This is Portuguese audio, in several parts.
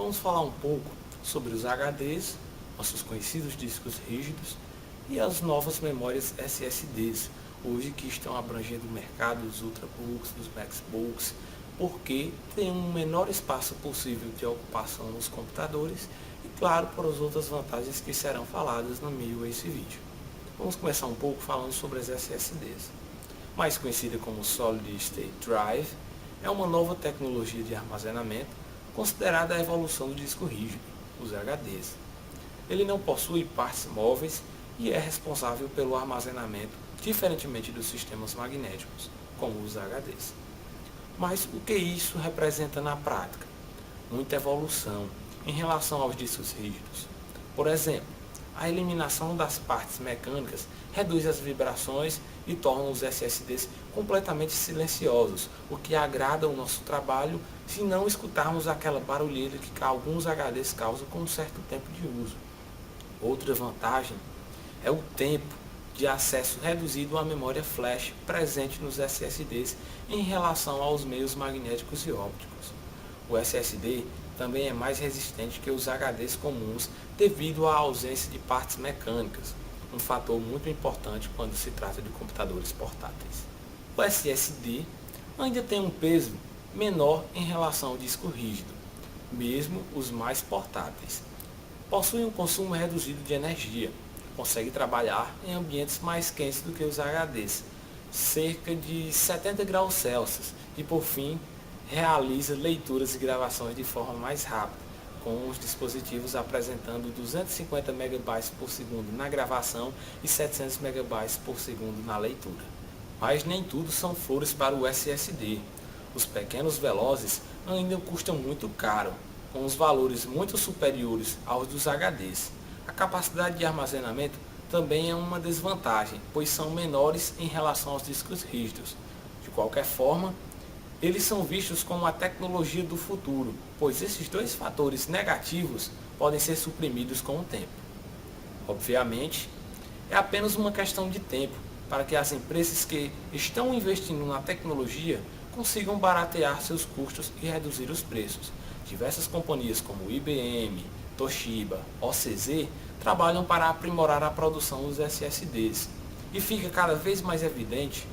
vamos falar um pouco sobre os HDs, nossos conhecidos discos rígidos, e as novas memórias SSDs, hoje que estão abrangendo o mercado dos Ultrabooks, dos Maxbooks, porque tem um menor espaço possível de ocupação nos computadores e, claro, por as outras vantagens que serão faladas no meio a esse vídeo. Vamos começar um pouco falando sobre as SSDs. Mais conhecida como Solid State Drive, é uma nova tecnologia de armazenamento considerada a evolução do disco rígido, os HDs. Ele não possui partes móveis e é responsável pelo armazenamento, diferentemente dos sistemas magnéticos, como os HDs. Mas o que isso representa na prática? Muita evolução em relação aos discos rígidos. Por exemplo, a eliminação das partes mecânicas reduz as vibrações e torna os SSDs completamente silenciosos, o que agrada o nosso trabalho se não escutarmos aquela barulheira que alguns HDs causam com um certo tempo de uso. Outra vantagem é o tempo de acesso reduzido à memória flash presente nos SSDs em relação aos meios magnéticos e ópticos. O SSD também é mais resistente que os HDs comuns devido à ausência de partes mecânicas, um fator muito importante quando se trata de computadores portáteis. O SSD ainda tem um peso menor em relação ao disco rígido, mesmo os mais portáteis. Possui um consumo reduzido de energia, consegue trabalhar em ambientes mais quentes do que os HDs, cerca de 70 graus Celsius, e por fim realiza leituras e gravações de forma mais rápida, com os dispositivos apresentando 250 MB por segundo na gravação e 700 MB por segundo na leitura. Mas nem tudo são flores para o SSD. Os pequenos velozes ainda custam muito caro, com os valores muito superiores aos dos HDs. A capacidade de armazenamento também é uma desvantagem, pois são menores em relação aos discos rígidos. De qualquer forma, eles são vistos como a tecnologia do futuro, pois esses dois fatores negativos podem ser suprimidos com o tempo. Obviamente, é apenas uma questão de tempo para que as empresas que estão investindo na tecnologia consigam baratear seus custos e reduzir os preços. Diversas companhias como IBM, Toshiba, OCZ trabalham para aprimorar a produção dos SSDs e fica cada vez mais evidente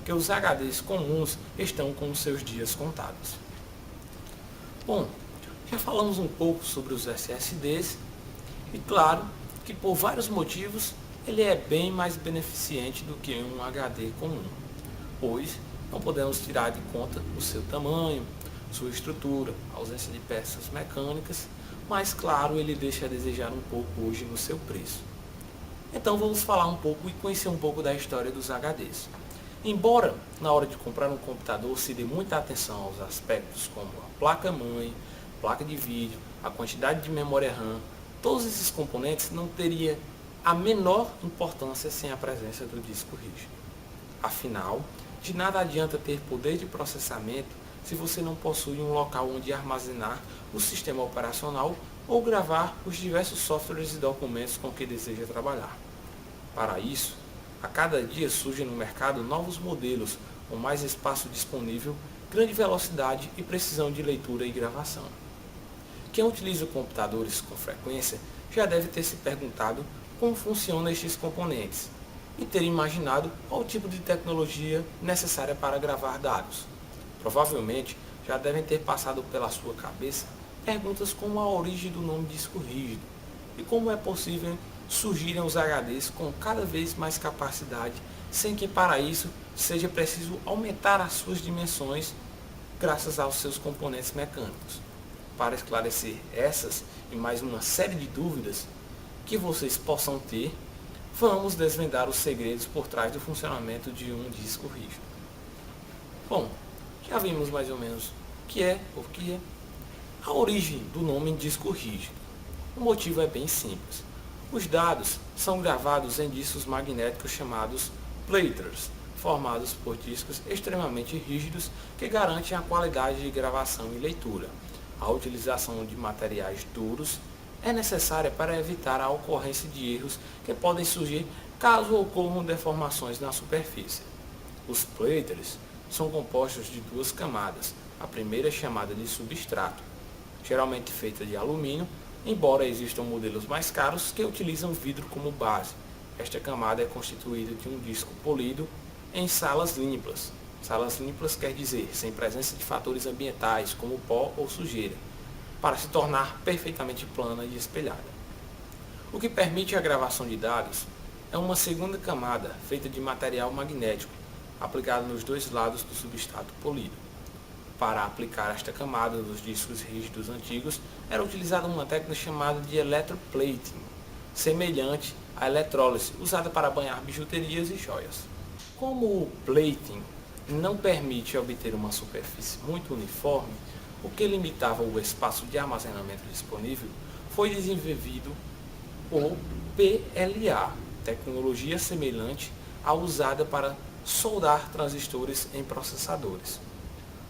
que os HDs comuns estão com os seus dias contados. Bom, já falamos um pouco sobre os SSDs e claro que por vários motivos ele é bem mais beneficente do que um HD comum, pois não podemos tirar de conta o seu tamanho, sua estrutura, ausência de peças mecânicas, mas claro, ele deixa a desejar um pouco hoje no seu preço. Então vamos falar um pouco e conhecer um pouco da história dos HDs. Embora na hora de comprar um computador se dê muita atenção aos aspectos como a placa-mãe, placa de vídeo, a quantidade de memória RAM, todos esses componentes não teriam a menor importância sem a presença do disco rígido. Afinal, de nada adianta ter poder de processamento se você não possui um local onde armazenar o sistema operacional ou gravar os diversos softwares e documentos com que deseja trabalhar. Para isso, a cada dia surgem no mercado novos modelos com mais espaço disponível, grande velocidade e precisão de leitura e gravação. Quem utiliza computadores com frequência já deve ter se perguntado como funcionam estes componentes e ter imaginado qual tipo de tecnologia necessária para gravar dados. Provavelmente já devem ter passado pela sua cabeça perguntas como a origem do nome disco rígido e como é possível surgirem os HDs com cada vez mais capacidade, sem que para isso seja preciso aumentar as suas dimensões graças aos seus componentes mecânicos. Para esclarecer essas e mais uma série de dúvidas que vocês possam ter, vamos desvendar os segredos por trás do funcionamento de um disco rígido. Bom, já vimos mais ou menos o que é, por que é. A origem do nome disco rígido. O motivo é bem simples. Os dados são gravados em discos magnéticos chamados platers, formados por discos extremamente rígidos que garantem a qualidade de gravação e leitura. A utilização de materiais duros é necessária para evitar a ocorrência de erros que podem surgir caso ocorram deformações na superfície. Os platers são compostos de duas camadas. A primeira é chamada de substrato, geralmente feita de alumínio, embora existam modelos mais caros que utilizam vidro como base. Esta camada é constituída de um disco polido em salas limpas. Salas limpas quer dizer sem presença de fatores ambientais como pó ou sujeira, para se tornar perfeitamente plana e espelhada. O que permite a gravação de dados é uma segunda camada feita de material magnético, aplicado nos dois lados do substrato polido. Para aplicar esta camada nos discos rígidos antigos, era utilizada uma técnica chamada de electroplating, semelhante à eletrólise, usada para banhar bijuterias e joias. Como o plating não permite obter uma superfície muito uniforme, o que limitava o espaço de armazenamento disponível, foi desenvolvido o PLA, tecnologia semelhante à usada para soldar transistores em processadores.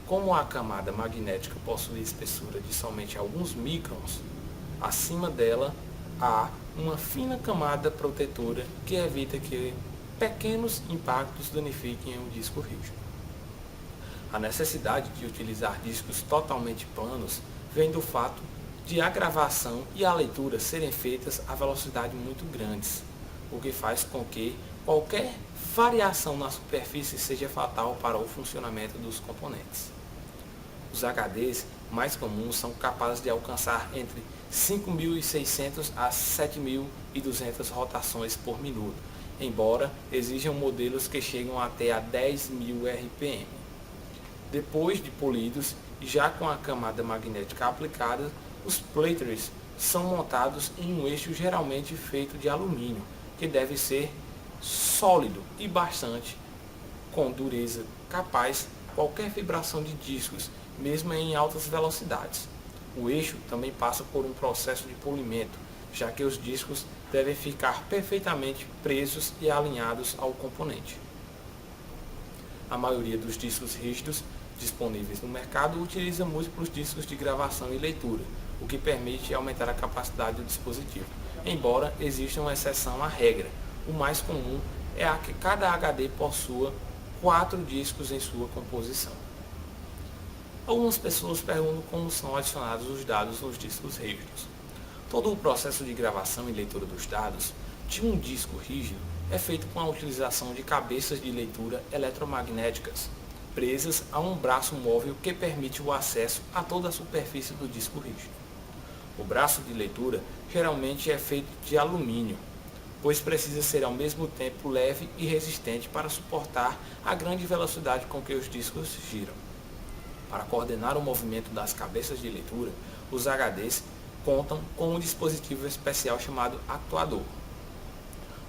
Como a camada magnética possui espessura de somente alguns microns, acima dela há uma fina camada protetora que evita que pequenos impactos danifiquem o disco rígido. A necessidade de utilizar discos totalmente planos vem do fato de a gravação e a leitura serem feitas a velocidade muito grandes, o que faz com que qualquer variação na superfície seja fatal para o funcionamento dos componentes. Os HDs mais comuns são capazes de alcançar entre 5.600 a 7.200 rotações por minuto, embora exijam modelos que chegam até a 10.000 RPM. Depois de polidos, já com a camada magnética aplicada, os platers são montados em um eixo geralmente feito de alumínio, que deve ser sólido e bastante com dureza capaz de qualquer vibração de discos, mesmo em altas velocidades. O eixo também passa por um processo de polimento, já que os discos devem ficar perfeitamente presos e alinhados ao componente. A maioria dos discos rígidos disponíveis no mercado utiliza múltiplos discos de gravação e leitura, o que permite aumentar a capacidade do dispositivo, embora exista uma exceção à regra. O mais comum é a que cada HD possua 4 discos em sua composição. Algumas pessoas perguntam como são adicionados os dados nos discos rígidos. Todo o processo de gravação e leitura dos dados de um disco rígido é feito com a utilização de cabeças de leitura eletromagnéticas, presas a um braço móvel que permite o acesso a toda a superfície do disco rígido. O braço de leitura geralmente é feito de alumínio, pois precisa ser ao mesmo tempo leve e resistente para suportar a grande velocidade com que os discos giram. Para coordenar o movimento das cabeças de leitura, os HDs contam com um dispositivo especial chamado actuador.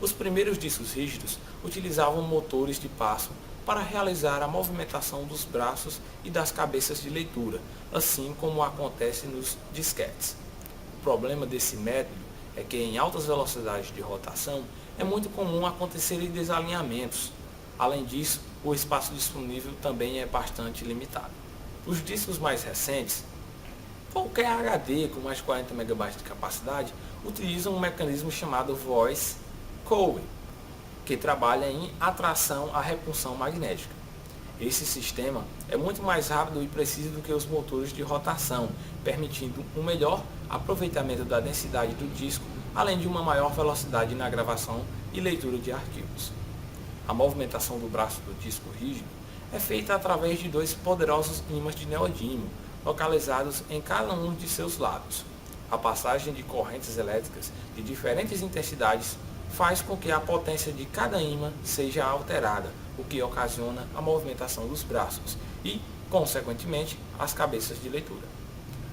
Os primeiros discos rígidos utilizavam motores de passo para realizar a movimentação dos braços e das cabeças de leitura, assim como acontece nos disquetes. O problema desse método é que em altas velocidades de rotação é muito comum acontecerem desalinhamentos. Além disso, o espaço disponível também é bastante limitado. Os discos mais recentes, qualquer HD com mais de 40 MB de capacidade, utilizam um mecanismo chamado Voice Coil, que trabalha em atração à repulsão magnética. Esse sistema é muito mais rápido e preciso do que os motores de rotação, permitindo um melhor aproveitamento da densidade do disco, além de uma maior velocidade na gravação e leitura de arquivos. A movimentação do braço do disco rígido é feita através de 2 poderosos ímãs de neodímio, localizados em cada um de seus lados. A passagem de correntes elétricas de diferentes intensidades faz com que a potência de cada ímã seja alterada, o que ocasiona a movimentação dos braços e, consequentemente, as cabeças de leitura.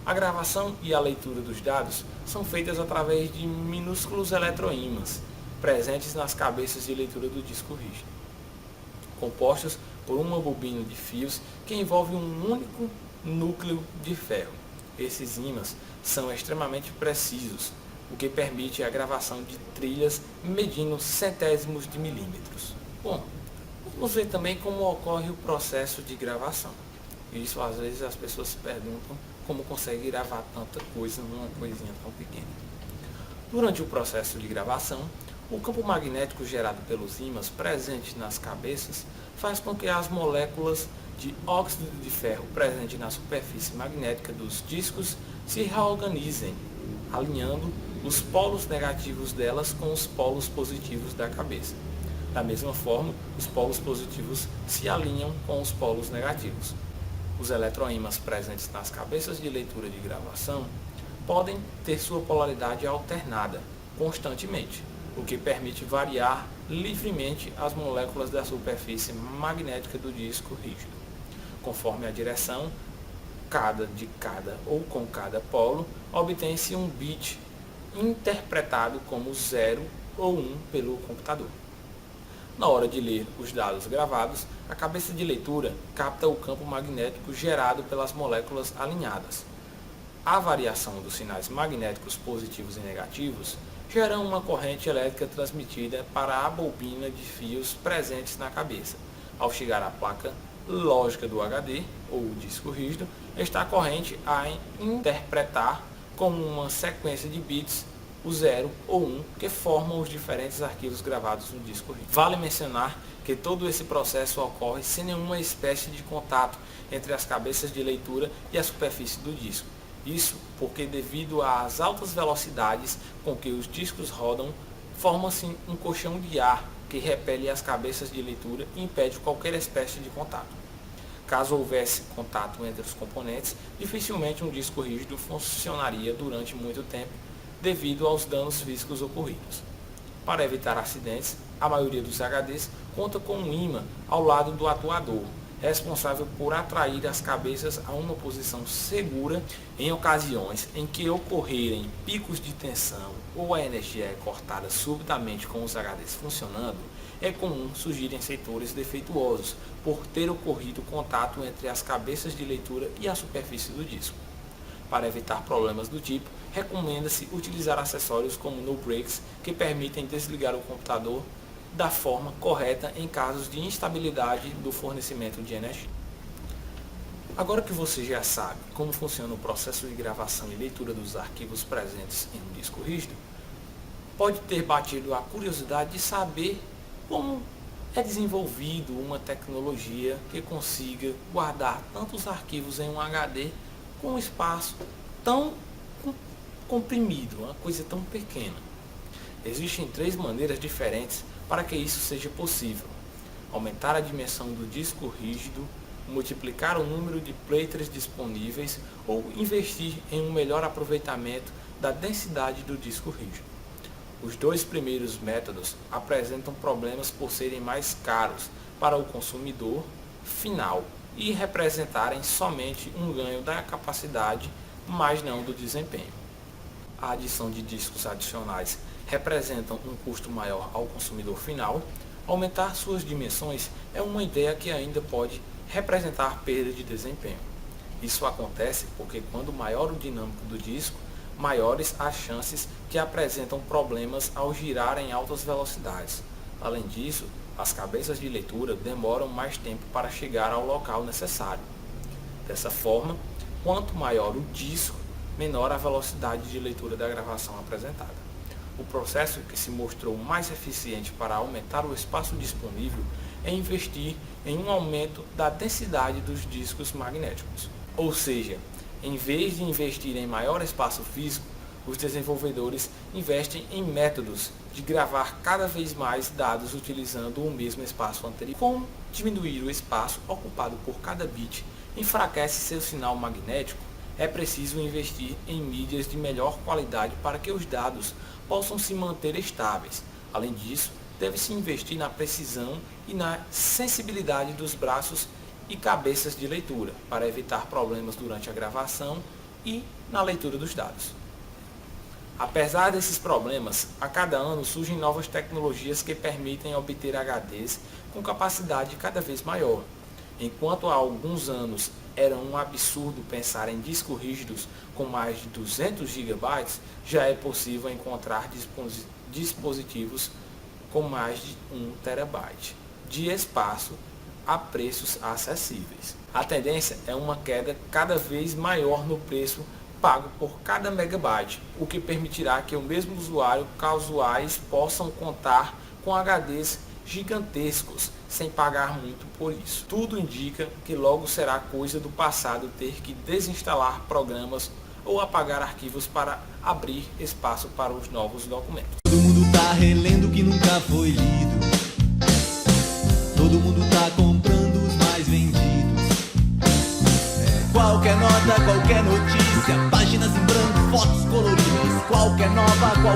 A gravação e a leitura dos dados são feitas através de minúsculos eletroímãs, presentes nas cabeças de leitura do disco rígido, compostos por uma bobina de fios que envolve um único núcleo de ferro. Esses ímãs são extremamente precisos, o que permite a gravação de trilhas medindo centésimos de milímetros. Bom, vamos ver também como ocorre o processo de gravação. Isso às vezes as pessoas se perguntam como consegue gravar tanta coisa numa coisinha tão pequena. Durante o processo de gravação, o campo magnético gerado pelos ímãs presentes nas cabeças faz com que as moléculas de óxido de ferro presentes na superfície magnética dos discos se reorganizem, alinhando os polos negativos delas com os polos positivos da cabeça. Da mesma forma, os polos positivos se alinham com os polos negativos. Os eletroímãs presentes nas cabeças de leitura de gravação podem ter sua polaridade alternada constantemente, o que permite variar livremente as moléculas da superfície magnética do disco rígido. Conforme a direção de cada ou com cada polo, obtém-se um bit interpretado como 0 ou 1 pelo computador. Na hora de ler os dados gravados, a cabeça de leitura capta o campo magnético gerado pelas moléculas alinhadas. A variação dos sinais magnéticos positivos e negativos gera uma corrente elétrica transmitida para a bobina de fios presentes na cabeça. Ao chegar à placa lógica do HD, ou disco rígido, esta corrente a interpretar como uma sequência de bits, o 0 ou 1, que formam os diferentes arquivos gravados no disco rígido. Vale mencionar que todo esse processo ocorre sem nenhuma espécie de contato entre as cabeças de leitura e a superfície do disco. Isso porque, devido às altas velocidades com que os discos rodam, forma-se um colchão de ar que repele as cabeças de leitura e impede qualquer espécie de contato. Caso houvesse contato entre os componentes, dificilmente um disco rígido funcionaria durante muito tempo, devido aos danos físicos ocorridos. Para evitar acidentes, a maioria dos HDs conta com um ímã ao lado do atuador, responsável por atrair as cabeças a uma posição segura em ocasiões em que ocorrerem picos de tensão ou a energia é cortada subitamente com os HDs funcionando. É comum surgirem setores defeituosos por ter ocorrido contato entre as cabeças de leitura e a superfície do disco. Para evitar problemas do tipo, recomenda-se utilizar acessórios como no-breaks que permitem desligar o computador da forma correta em casos de instabilidade do fornecimento de energia. Agora que você já sabe como funciona o processo de gravação e leitura dos arquivos presentes em um disco rígido, pode ter batido a curiosidade de saber como é desenvolvido uma tecnologia que consiga guardar tantos arquivos em um HD com um espaço tão comprimido, uma coisa tão pequena. Existem 3 maneiras diferentes para que isso seja possível: aumentar a dimensão do disco rígido, multiplicar o número de playthroughs disponíveis ou investir em um melhor aproveitamento da densidade do disco rígido. Os 2 primeiros métodos apresentam problemas por serem mais caros para o consumidor final e representarem somente um ganho da capacidade, mas não do desempenho. A adição de discos adicionais representam um custo maior ao consumidor final. Aumentar suas dimensões é uma ideia que ainda pode representar perda de desempenho. Isso acontece porque quando maior o dinâmico do disco, maiores as chances que apresentam problemas ao girar em altas velocidades. Além disso, as cabeças de leitura demoram mais tempo para chegar ao local necessário. Dessa forma, quanto maior o disco, menor a velocidade de leitura da gravação apresentada. O processo que se mostrou mais eficiente para aumentar o espaço disponível é investir em um aumento da densidade dos discos magnéticos. Ou seja, em vez de investir em maior espaço físico, os desenvolvedores investem em métodos de gravar cada vez mais dados utilizando o mesmo espaço anterior. Como diminuir o espaço ocupado por cada bit enfraquece seu sinal magnético, é preciso investir em mídias de melhor qualidade para que os dados possam se manter estáveis. Além disso, deve-se investir na precisão e na sensibilidade dos braços e cabeças de leitura, para evitar problemas durante a gravação e na leitura dos dados. Apesar desses problemas, a cada ano surgem novas tecnologias que permitem obter HDs com capacidade cada vez maior. Enquanto há alguns anos era um absurdo pensar em discos rígidos com mais de 200 GB, já é possível encontrar dispositivos com mais de 1 TB de espaço a preços acessíveis. A tendência é uma queda cada vez maior no preço pago por cada megabyte, o que permitirá que o mesmo usuário casuais possam contar com HDs gigantescos sem pagar muito por isso. Tudo indica que logo será coisa do passado ter que desinstalar programas ou apagar arquivos para abrir espaço para os novos documentos. Todo mundo tá relendo o que nunca foi lido. Todo mundo tá comprando os mais vendidos. Qualquer nota, qualquer notícia, páginas em branco, fotos coloridas. Qualquer nova, qualquer